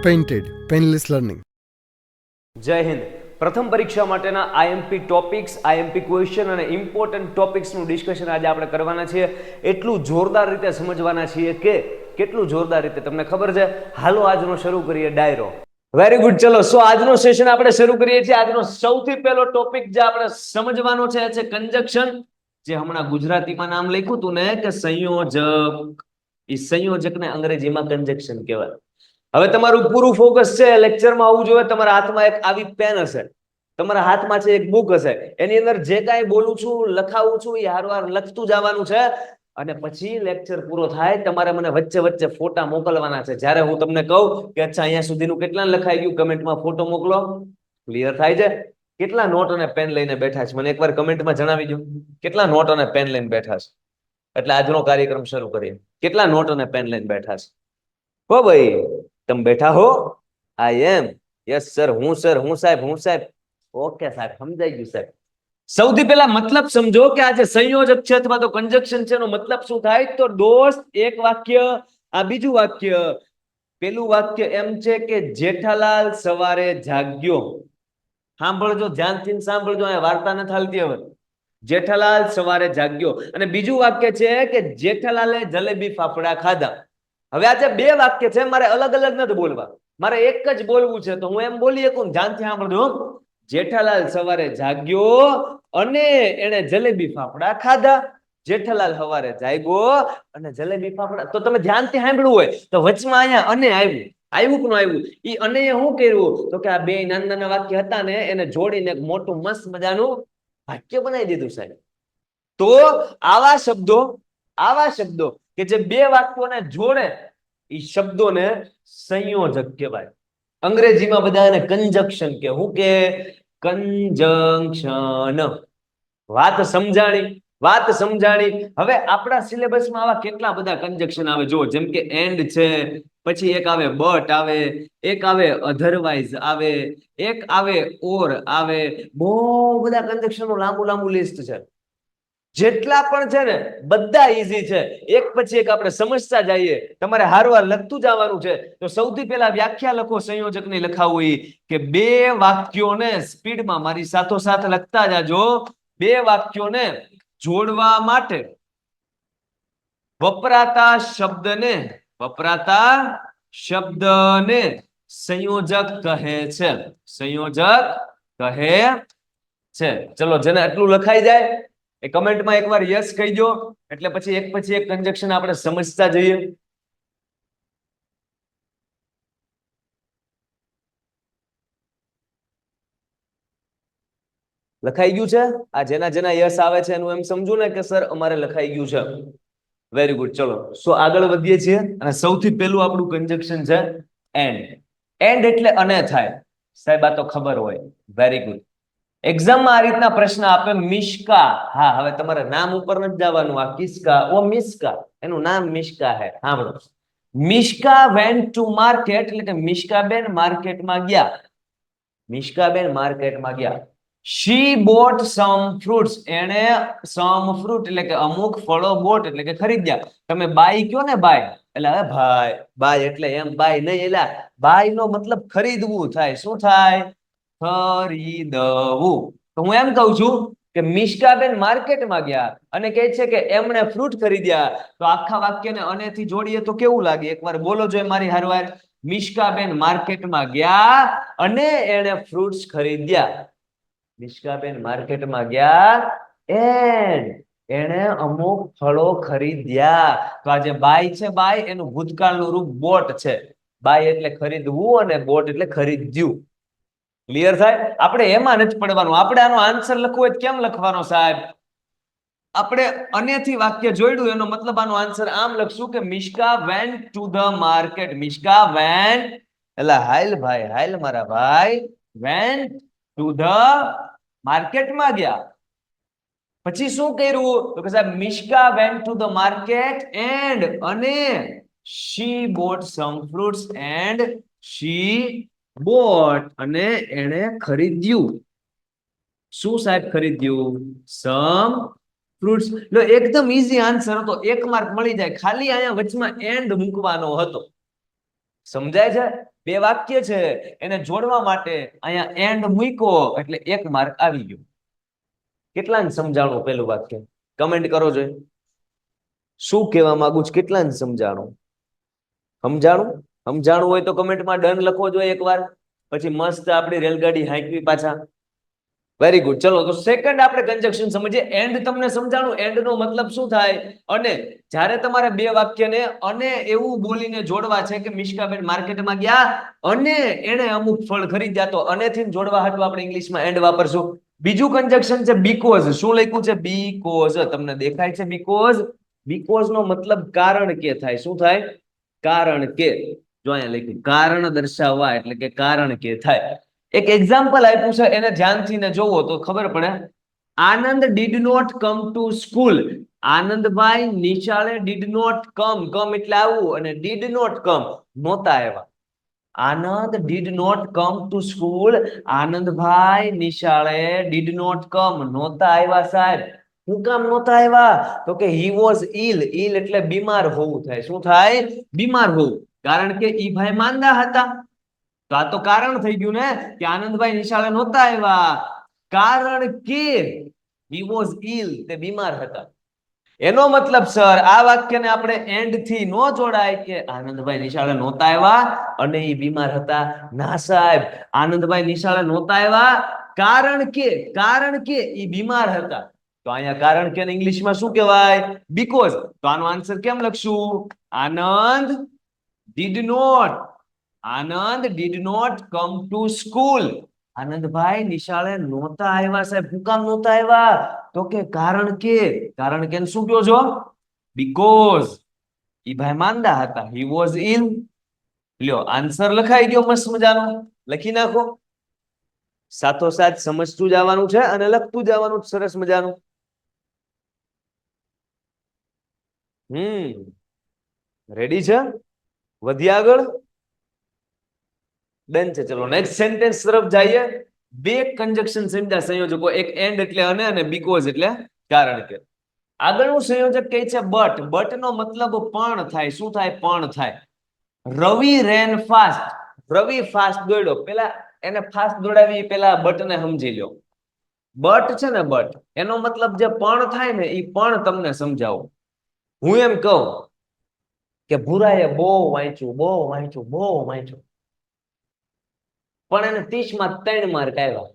Painted, Painless Learning. જય હિન્દ. પ્રથમ પરીક્ષા માટેના આઈએમપી ટોપિક્સ, આઈએમપી ક્વેશ્ચન અને ઇમ્પોર્ટન્ટ ટોપિક્સનું ડિસ્કશન આજે આપણે કરવાના છીએ. એટલું જોરદાર રીતે સમજવાના છીએ કે કેટલું જોરદાર રીતે તમને ખબર છે. હાલો આજનો શરૂ કરીએ ડાયરો. Very good. ચલો, સો આજનો સેશન આપણે શરૂ કરીએ છીએ. આજનો સૌથી પહેલો ટોપિક જે આપણે સમજવાનો છે કંજક્શન. જે હમણાં ગુજરાતીમાં નામ લખ્યું હતું ને કે સંયોજક. એ સંયોજકને અંગ્રેજીમાં કંજક્શન કહેવાય. હવે તમારું પૂરું ફોકસ છે લેક્ચરમાં આવવું જોઈએ. તમારા હાથમાં એક આવી પેન હશે, તમારા હાથમાં છે એક બુક હશે, એની અંદર જે કાંઈ બોલું છું, લખાવું છું એ હારવાર લખતું જવાનું છે. અને પછી લેક્ચર પૂરો થાય તમારે મને વચ્ચે વચ્ચે ફોટા મોકલવાના છે. જ્યારે હું તમને કહું કે અચ્છા અહીંયા સુધીનું કેટલા લખાઈ ગયું, કમેન્ટમાં ફોટો મોકલો. ક્લિયર થાય છે? કેટલા નોટ અને પેન લઈને બેઠા છે મને એકવાર કમેન્ટમાં જણાવી દો. કેટલા નોટ અને પેન લઈને બેઠા છે? એટલે આજનો કાર્યક્રમ શરૂ કરીએ. કેટલા નોટ અને પેન લઈને બેઠા છે? હો ભાઈ, તમે બેઠા હો? આઈ એમ. યસ સર, હું સાહેબ, હું સાહેબ. ઓકે સાહેબ, સમજાઈ ગયું સાહેબ. સૌથી પહેલા મતલબ સમજો કે આ જે સંયોજક છે અથવા તો કંજક્શન છે એનો મતલબ શું થાય. તો દોસ્ત, એક વાક્ય, આ બીજું વાક્ય. પેલું વાક્ય એમ છે કે જેઠાલાલ સવારે જાગ્યો. સાંભળજો, ધ્યાનથી સાંભળજો, અહીંયા વાર્તા નથી હાલતી હવે. જેઠાલાલ સવારે જાગ્યો. અને બીજું વાક્ય છે કે જેઠાલાલે જલેબી ફાફડા ખાધા. હવે આ જે બે વાક્ય છે મારે અલગ અલગ નથી બોલવા, મારે એક જ બોલવું છે. તો હું એમ બોલી શકું, ધ્યાનથી સાંભળજો. જેઠાલાલ સવારે જાગ્યો અને એને જલેબી ફાફડા ખાધા. જેઠાલાલ સવારે જાગ્યો અને જલેબી ફાફડા. તો તમે ધ્યાનથી સાંભળ્યું હોય તો વચમાં અહીંયા અને આવ્યું કે ન આવ્યું. ઈ અને શું કર્યું તો કે આ બે નાના નાના વાક્ય હતા ને એને જોડીને એક મોટું મસ્ત મજાનું વાક્ય બનાવી દીધું સાહેબ. તો આવા શબ્દો કે જે બે વાક્યોને જોડે એ શબ્દોને સંયોજક કહેવાય. અંગ્રેજીમાં બધા એને કંજક્શન કે હું કે કંજંક્શન. વાત સમજાણી. હવે આપણા સિલેબસમાં આવા કેટલા બધા કંજક્શન આવે જો, જેમ કે એન્ડ છે, પછી એક આવે બટ આવે, એક આવે અધરવાઇઝ આવે, એક આવે ઓર આવે. બહુ બધા કંજક્શનનો લાંબુ લિસ્ટ છે. જેટલા પણ છે ને બધા ઈઝી છે. એક પછી એક આપણે સમજતા જઈએ. તમારે હારવાર લખતું જવાનું છે. તો સૌથી પહેલા વ્યાખ્યા લખો સંયોજકની લખાવું ઈ કે બે વાક્યોને સ્પીડમાં મારી સાથોસાથ લખતા જાજો. બે વાક્યોને જોડવા માટે વપરાતા શબ્દને સંયોજક કહે છે. સંયોજક કહે છે. ચલો, જેને આટલું લખાઈ જાય એ કમેન્ટમાં એકવાર યસ કહી દો. એટલે પછી એક કંજક્શન આપણે સમજતા જઈએ. લખાઈ ગયું છે? આ જેના યસ આવે છે એનું એમ સમજુ ને કે સર અમારે લખાઈ ગયું છે. Very good. ચલો, સો આગળ વધીએ છીએ અને સૌથી પહેલું આપણું કંજક્શન છે એન્ડ. એન્ડ એટલે અને થાય. સાહેબ આ તો ખબર હોય. Very good. એક્ઝામમાં આ રીતના પ્રશ્ન આપે, મિશ્કા. હા, હવે તમારે નામ ઉપર નથી જવાનું. આ કિસકા ઓ મિશ્કા, એનું નામ મિશ્કા હે. સાંભળો, મિશ્કા વેન્ટ ટુ માર્કેટ એટલે કે મિશ્કાબેન માર્કેટમાં ગયા. મિશ્કાબેન માર્કેટમાં ગયા. શી બોટ સમ ફ્રૂટ્સ. એણે સમ ફ્રૂટ એટલે કે અમુક ફળો બોટ એટલે કે ખરીદ્યા. તમે બાય કયો ને, બાય એટલે હવે બાય એટલે એમ બાય નહીં, એટલે બાય નો મતલબ ખરીદવું થાય. શું થાય? ખરીદવું. તો હું એમ કહું છું કે મિશ્કાબેન માર્કેટમાં ગયા અને કહે છે કે એમણે ફ્રૂટ ખરીદ્યા. તો આખા વાક્યને અનેથી જોડીએ તો કેવું લાગે? એકવાર બોલો જોઈએ મારી હારવાર. મિશ્કાબેન માર્કેટમાં ગયા અને એણે ફ્રૂટ્સ ખરીદ્યા. મિશ્કાબેન માર્કેટમાં ગયા એન્ડ એણે અમુક ફળો ખરીદ્યા. તો આ જે બાય છે, બાય એનું ભૂતકાળનું રૂપ બોટ છે. બાય એટલે ખરીદવું અને બોટ એટલે ખરીદ્યું. ક્લિયર થાય? આપણે એમાં નથી પડવાનું. આપણે આનો આન્સર લખવો હોય કેમ લખવાનો સાહેબ? આપણે અનેથી વાક્ય જોડ્યું એનો મતલબ આનો આન્સર આમ લખશું કે Mishka went to the market. Mishka went એટલે હાઈલ ભાઈ, હાઈલ મારા ભાઈ. વેન્ટ ટુ ધ માર્કેટમાં ગયા. પછી શું કર્યું તો કે સાહેબ Mishka went to the market and અને she bought some fruits and she bought અને એણે ખરીદ્યું. શું સાહેબ ખરીદ્યું? સમ ફ્રૂટ્સ. લો, એકદમ ઈઝી આન્સર હતો. 1 માર્ક મળી જાય. ખાલી અહીંયા વચમાં એન્ડ મૂકવાનો હતો. સમજાય છે? બે વાક્ય છે, એને જોડવા માટે અહીંયા એન્ડ મૂક્યો એટલે 1 માર્ક આવી ગયો. કેટલાને સમજાણું પેલું વાક્ય? કમેન્ટ કરો જોઈએ. શું કહેવા માંગુ છું, કેટલાને સમજાણું? સમજાણું હોય તો કમેન્ટમાં ડન લખવો જોઈએ એકવાર. પછી મસ્ત આપણી રેલગાડી હાંકવી પાછા. Very good. ચલો તો સેકન્ડ આપણે કન્જક્શન સમજીએ. એન્ડ તમને સમજાણું, એન્ડ નો મતલબ શું થાય? અને જ્યારે તમારે બે વાક્યને અને એવું બોલીને જોડવા છે કે મિષ્કાબેન માર્કેટમાં ગયા અને એને અમુક ફળ ખરીદ્યા, તો અનેથી જોડવા હાટુ આપણે ઇંગ્લિશમાં એન્ડ વાપરશું. બીજું કન્જક્શન છે બીકોઝ. શું લખ્યું છે? બીકોઝ. તમને દેખાય છે બીકોઝ? બીકોઝ નો મતલબ કારણ કે થાય. શું થાય? કારણ કે. જો અહીંયા લખ્યું કારણ દર્શાવવા એટલે કે કારણ કે થાય. એક એક્ઝામ્પલ આપ્યું છે, એને ધ્યાનથી ને જોવો તો ખબર પડે. Anand did not come to school. આનંદભાઈ નિશાળે ડીડ નોટ કમ. કમ એટલે આવું, અને ડીડ નોટ કમ નહોતા આવ્યા. Anand did not come to school. આનંદભાઈ નિશાળે ડીડ નોટ કમ નહોતા આવ્યા સાહેબ. શું કામ નહોતા આવ્યા? તો કે હી વોઝ ઇલ. ઇલ એટલે બીમાર હોવું થાય. શું થાય? બીમાર હોવું. કારણ કે ઈ ભાઈ માંદા હતા. તો આ તો કારણ થઈ ગયું ને કે આનંદભાઈ નિશાળે નહોતા આવ્યા કારણ કે he was ill, તે બીમાર હતા. એનો મતલબ સર આ વાક્યને આપણે એન્ડ થી નો જોડાય કે આનંદભાઈ નિશાળે નહોતા આવ્યા અને એ બીમાર હતા. ના સાહેબ, આનંદભાઈ નિશાળે નહોતા આવ્યા કારણ કે એ બીમાર હતા. તો અહીંયા કારણ કે ઇંગ્લિશમાં શું કહેવાય? બીકોઝ. તો આનો આન્સર કેમ લખશું? આનંદ did not come to school. Anandbhai નિશાળે નહોતા આવ્યા સાહેબ. શું કામ નહોતા આવ્યા? તો કે કારણ કે શું કહો છો? બીકોઝ ઈ ભાઈ માંદા હતા. he was ill. લ્યો આન્સર લખાઈ ગયો મસ્ત મજાનો. લખી નાખો. સાથોસાથ સમજતું જવાનું છે અને લખતું જવાનું સરસ મજાનું. રેડી છે? વધી આગળ? ડન છે. ચલો નેક્સ્ટ સેન્ટેન્સ તરફ જઈએ. બે કન્જક્શન સમજ્યા સંયોજકો. એક એન્ડ એટલે અને બીકોઝ એટલે કારણ કે. આગળનું સંયોજક કહે છે બટ. બટ નો મતલબ પણ થાય. શું થાય? પણ થાય. રવિ રેન ફાસ્ટ. રવિ ફાસ્ટ દોડ્યો. પેલા એને ફાસ્ટ દોડાવી પેલા બટ ને સમજી લો. બટ છે ને, બટ એનો મતલબ જે પણ થાય ને એ પણ તમને સમજાવું. હું એમ કહું કે ભૂરાએ બહુ વાંચ્યું પણ એને 30 માં 3 માર્ક આવ્યા.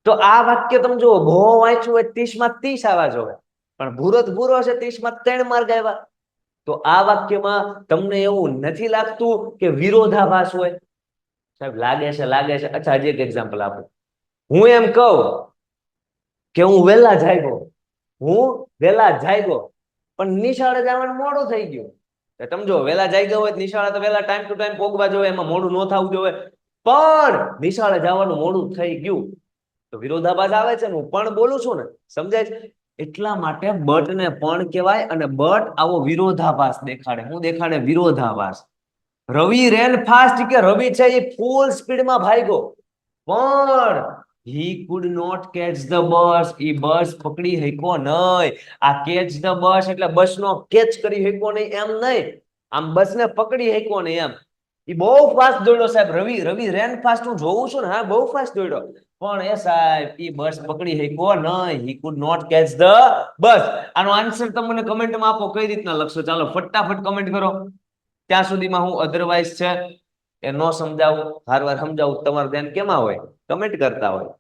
તો આ વાક્ય તમે જુઓ, બહુ વાંચ્યું હોય 30 માં 30 આવ્યા જોવે, પણ ભૂરો છે 30 માં 3 માર્ક આવ્યા. તો આ વાક્યમાં તમને એવું નથી લાગતું કે વિરોધાભાસ હોય? સાહેબ લાગે છે. અચ્છા, હજી એક એક્ઝામ્પલ આપું. હું એમ કહું કે હું વહેલા જાગ્યો પણ નિશાળે જવાનું મોડું થઈ ગયું. તમે જો વહેલા જાગ્યા હોય નિશાળે તો વહેલા ટાઈમ ટુ ટાઈમ પોગવા જોઈએ, એમાં મોડું ન થવું જોઈએ. પણ નિશાળે જવાનું મોડું થઈ ગયું તો વિરોધાભાસ આવે છે ને. હું પણ બોલું છું ને, સમજાય છે? એટલા માટે બટ ને પણ કહેવાય. અને બટ આવો વિરોધાભાસ દેખાડે. હું દેખાડે? વિરોધાભાસ. રવિ રેન ફાસ્ટ કે રવિ છે એ ફૂલ સ્પીડમાં ભાગ્યો પણ he could not catch the bus. ઈ બસ પકડી શક્યો નહીં. આ કેચ ધ બસ એટલે બસનો કેચ કરી શક્યો નહીં એમ નહીં, આમ બસને પકડી શક્યો નહીં એમ. ઈ બહુ ફાસ્ટ દોડ્યો સાહેબ. રવિ રેન ફાસ્ટ. હું જોઉં છું ને, હા બહુ ફાસ્ટ દોડ્યો પણ એ સાહેબ ઈ બસ પકડી શક્યો નહીં. he could not catch the bus. આનો આન્સર તમને કમેન્ટમાં આપો. કઈ રીતના લખશો? ચાલો ફટાફટ કમેન્ટ કરો. ત્યાં સુધીમાં હું અધરવાઇઝ છે એ નો સમજાવું, વાર સમજાવું. તમારું ધ્યાન કેમાં હોય? કમેન્ટ કરતા હોય.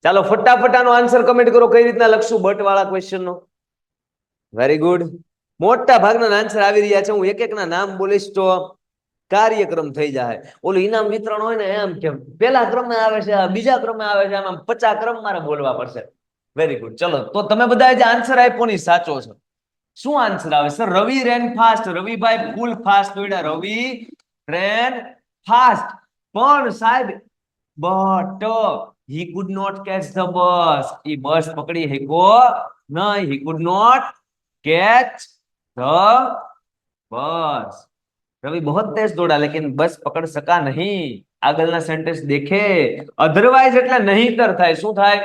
ચાલો ફટાફટ આનો આન્સર કમેન્ટ કરો. કઈ રીતના લખશું બટ વાળા ક્વેશ્ચન નો? Very good. મોટા ભાગના આન્સર આવી રહ્યા છે. હું એક ના નામ બોલીશ તો કાર્યક્રમ થઈ જાય. ઓલું ઇનામ વિતરણ હોય ને એમ કે પેલા ક્રમે આવે છે, બીજા ક્રમે આવે છે, આમ 50 ક્રમ મારે બોલવા પડશે. Very good. ચલો તો તમે બધા જે આન્સર આપ્યો ને સાચો છે. શું આન્સર આવે સર? રવિ રેન ફાસ્ટ. રવિભાઈ ફૂલ ફાસ્ટ દોડ્યા. રવિ રેન ફાસ્ટ પણ સાહેબ but he could not catch the bus. ઈ બસ પકડી શક્યો નહીં. he could not catch the bus. Ravi बहुत तेज दौड़ा लेकिन बस पकड़ सका नहीं. આગળના સેન્ટેન્સ દેખે. અધરવાઇઝ એટલે નહીતર થાય. શું થાય?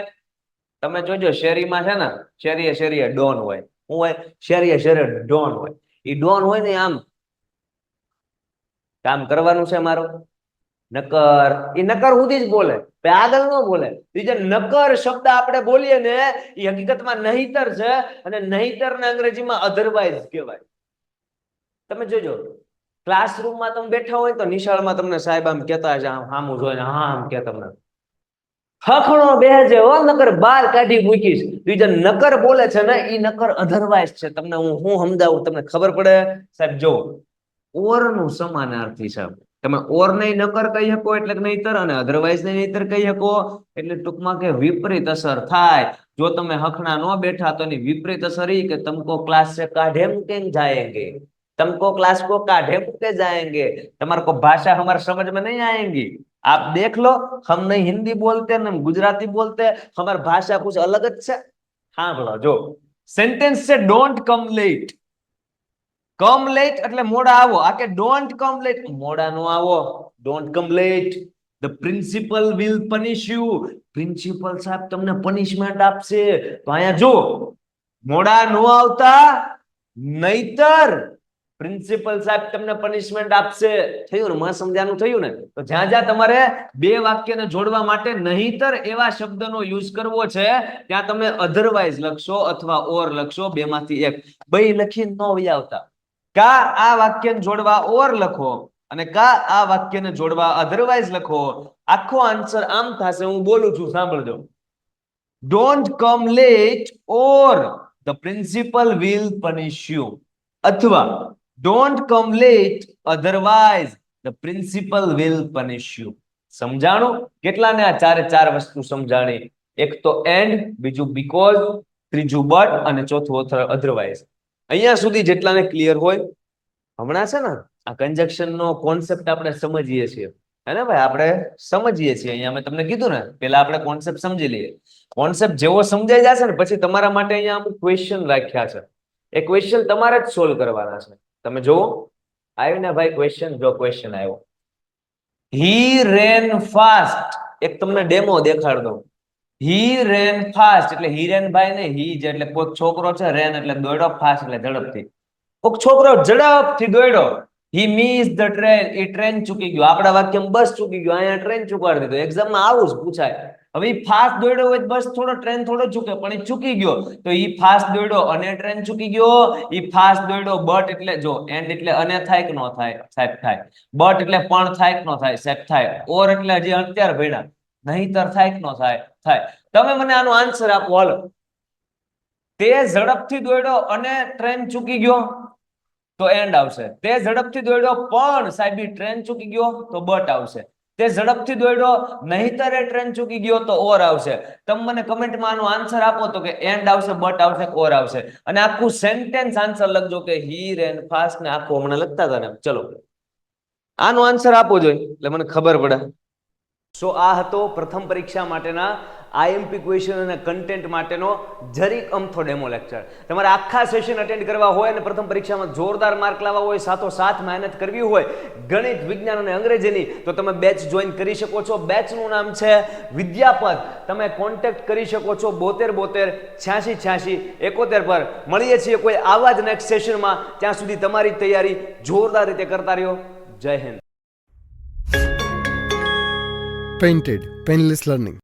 તમે જોજો શેરીમાં છે ને, શેરીએ ડોન હોય. શું હોય? શેરીએ ડોન હોય. એ ડોન હોય ને આમ કામ કરવાનું છે મારો. નકર એ નકર સુધી જ બોલે, આગળ ન બોલે. જે નકર શબ્દ આપણે બોલીએ ને એ હકીકતમાં નહીતર છે, અને નહીતર ને અંગ્રેજીમાં અધરવાઇઝ કહેવાય. તમે જોજો, ક્લાસરૂમમાં તમે બેઠા હોય તો નિશાળમાં તમને સાહેબ આમ કહેતા હશે, આમ સામું જોઈને હા આમ કે તમને હખણો બેહજે હો નકર બાર કાઢી મૂકીશ. બીજા નકર બોલે છે ને એ નકર અધરવાઇઝ છે. તમને હું સમજાવું, તમને ખબર પડે. સાહેબ જો, ઓર નું સમાનાર્થી છે. તમે ઓર નહીં નકર કહી શકો એટલે નહીતર, અને અધરવાઇઝ ને નહીતર કહી શકો એટલે ટૂંકમાં કે વિપરીત અસર થાય. જો તમે હખણા ન બેઠા તો એની વિપરીત અસર એ કે તમકો ક્લાસ से काढ़े मुके जाएंगे, तुमको क्लास को काढ़े मुके जाएंगे. तुम्हारे को भाषा हमारे समझ में नहीं आएंगी. आप देख लो, हम नहीं हिंदी बोलते न गुजराती बोलते, हमारी भाषा कुछ अलग જ છે. હા બોલો, જો સેન્ટેન્સ છે don't come late. Come late એટલે મોડા આવો. આ કે ડોન્ટ કમ લેટ, મોડા નો આવો, don't come late. The principal will punish you. Principal સાહેબ તમને પનિશમેન્ટ આપશે. તો અહીંયા જો, મોડા નો આવતા નહીતર પ્રિન્સિપલ સાહેબ તમને પનિશમેન્ટ આપશે. થયું ને? માં સમજાનું થયું ને? તો જ્યાં જ્યાં તમારે બે વાક્યને જોડવા માટે નહીતર એવા શબ્દનો યુઝ કરવો છે, ત્યાં તમે અધરવાઇઝ લખશો અથવા ઓર લખશો, બેમાંથી એક. બે લખીને ન આવતા. કા આ વાક્યને જોડવા ઓર લખો અને કા આ વાક્યને જોડવા અધરવાઇઝ લખો. આખો આન્સર આમ થશે. હું બોલું છું, સાંભળજો. Don't come late or the principal will punish you, અથવા don't come late otherwise the principal will punish you. સમજાણું? કેટલાને આ ચારે ચાર વસ્તુ સમજાણી? એક તો એન્ડ, બીજું બીકોઝ, ત્રીજું બટ અને ચોથું અધરવાઇઝ. અહીંયા સુધી જેટલાને ક્લિયર હોય, હમણાં છે ને આ કન્જક્શન નો કોન્સેપ્ટ આપણે સમજીએ છીએ, હે ને ભાઈ? આપણે સમજીએ છીએ. અહીંયા મેં તમને કીધું ને, પેલા આપણે કોન્સેપ્ટ સમજી લઈએ. કોન્સેપ્ટ જેવો સમજાઈ જશે ને પછી તમારા માટે અહીંયા અમુક ક્વેશ્ચન રાખ્યા છે. એ ક્વેશ્ચન તમારે જ સોલ્વ કરવાના છે. તમે જુઓ, આવ્યું ને ભાઈ ક્વેશ્ચન? જો ક્વેશ્ચન આવ્યો, હી રેન ફાસ્ટ. એક તમને ડેમો દેખાડ દઉં. હી રેન ફાસ્ટ એટલે હિરેન ભાઈ ને હી જે એટલે કોઈ છોકરો છે, રેન એટલે દોડ્યો, ફાસ્ટ એટલે ઝડપથી. કોઈ છોકરો ઝડપથી દોડ્યો. હી મિસ ધ ટ્રેન, એ ટ્રેન ચૂકી ગયો. આપણા વાક્યમાં બસ ચૂકી ગયો, અહીંયા ટ્રેન ચૂકાડી દીધો. એક્ઝામમાં આવું જ પૂછાય. હવે ઈ ફાસ્ટ દોડ્યો હોય બસ થોડો, ટ્રેન થોડો ચૂકે, પણ એ ચૂકી ગયો. તો ઈ ફાસ્ટ દોડ્યો અને ટ્રેન ચૂકી ગયો. ઈ ફાસ્ટ દોડ્યો. બટ એટલે જો, એન્ડ એટલે અને થાય કે નો થાય? સાહેબ થાય. બટ એટલે પણ થાય કે નો થાય? સાહેબ થાય. ઓર એટલે હજી અત્યારે ભણ્યા, નહીતર થાય કે નો થાય? થાય. તમે મને આનો આન્સર આપો હાલો. તે ઝડપથી દોડ્યો અને ટ્રેન ચૂકી ગયો તો એન્ડ આવશે. તે ઝડપથી દોડ્યો પણ સાહેબ ટ્રેન ચૂકી ગયો તો બટ આવશે. તે ઝડપથી દોડ્યો નહીતર એ ટ્રેન ચૂકી ગયો તો ઓર આવશે. તમે મને કમેન્ટમાં આનો આન્સર આપો તો કે એન્ડ આવશે, બટ આવશે, ઓર આવશે. અને આખું સેન્ટેન્સ આન્સર લખજો કે હી રેન ફાસ્ટ ને આખું હમણાં લખતા હતા ને. ચલો આનો આન્સર આપો જોઈએ એટલે મને ખબર પડે. સો આ હતો પ્રથમ પરીક્ષા માટેના આઈએમપી ક્વેશ્ચન અને કન્ટેન્ટ માટેનો જરીક અમથો ડેમો લેક્ચર. તમારે આખા સેશન અટેન્ડ કરવા હોય અને પ્રથમ પરીક્ષામાં જોરદાર માર્ક લાવવા હોય, સાથોસાથ મહેનત કરવી હોય ગણિત, વિજ્ઞાન અને અંગ્રેજીની, તો તમે બેચ જોઈન કરી શકો છો. બેચનું નામ છે વિદ્યાપથ. તમે કોન્ટેક્ટ કરી શકો છો 72 72 86 86 71 પર. મળીએ છીએ કોઈ આવા જ નેક્સ્ટ સેશનમાં. ત્યાં સુધી તમારી તૈયારી જોરદાર રીતે કરતા રહ્યો. જય હિન્દ. Painted, Painless Learning.